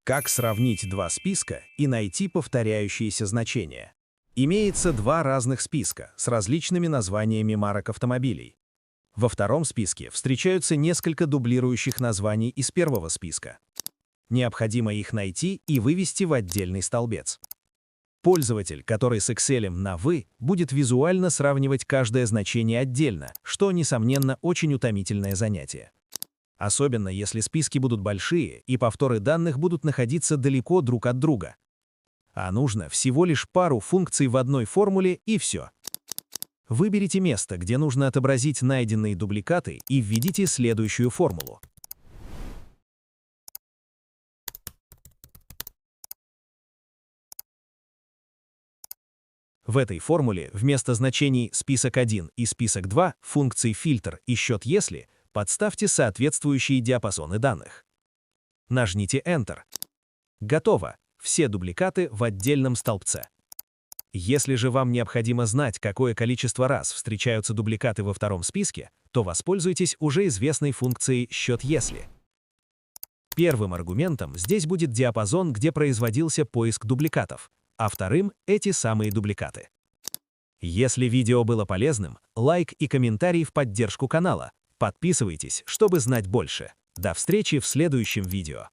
Как сравнить два списка и найти повторяющиеся значения? Имеется два разных списка с различными названиями марок автомобилей. Во втором списке встречаются несколько дублирующих названий из первого списка. Необходимо их найти и вывести в отдельный столбец. Пользователь, который с Excel на «вы», будет визуально сравнивать каждое значение отдельно, что, несомненно, очень утомительное занятие. Особенно если списки будут большие и повторы данных будут находиться далеко друг от друга. А нужно всего лишь пару функций в одной формуле и все. Выберите место, где нужно отобразить найденные дубликаты, и введите следующую формулу. В этой формуле вместо значений «список 1» и «список 2» функций «фильтр» и «счет если» подставьте соответствующие диапазоны данных. Нажмите Enter. Готово. Все дубликаты в отдельном столбце. Если же вам необходимо знать, какое количество раз встречаются дубликаты во втором списке, то воспользуйтесь уже известной функцией «счет если». Первым аргументом здесь будет диапазон, где производился поиск дубликатов, а вторым — эти самые дубликаты. Если видео было полезным, лайк и комментарий в поддержку канала. Подписывайтесь, чтобы знать больше. До встречи в следующем видео.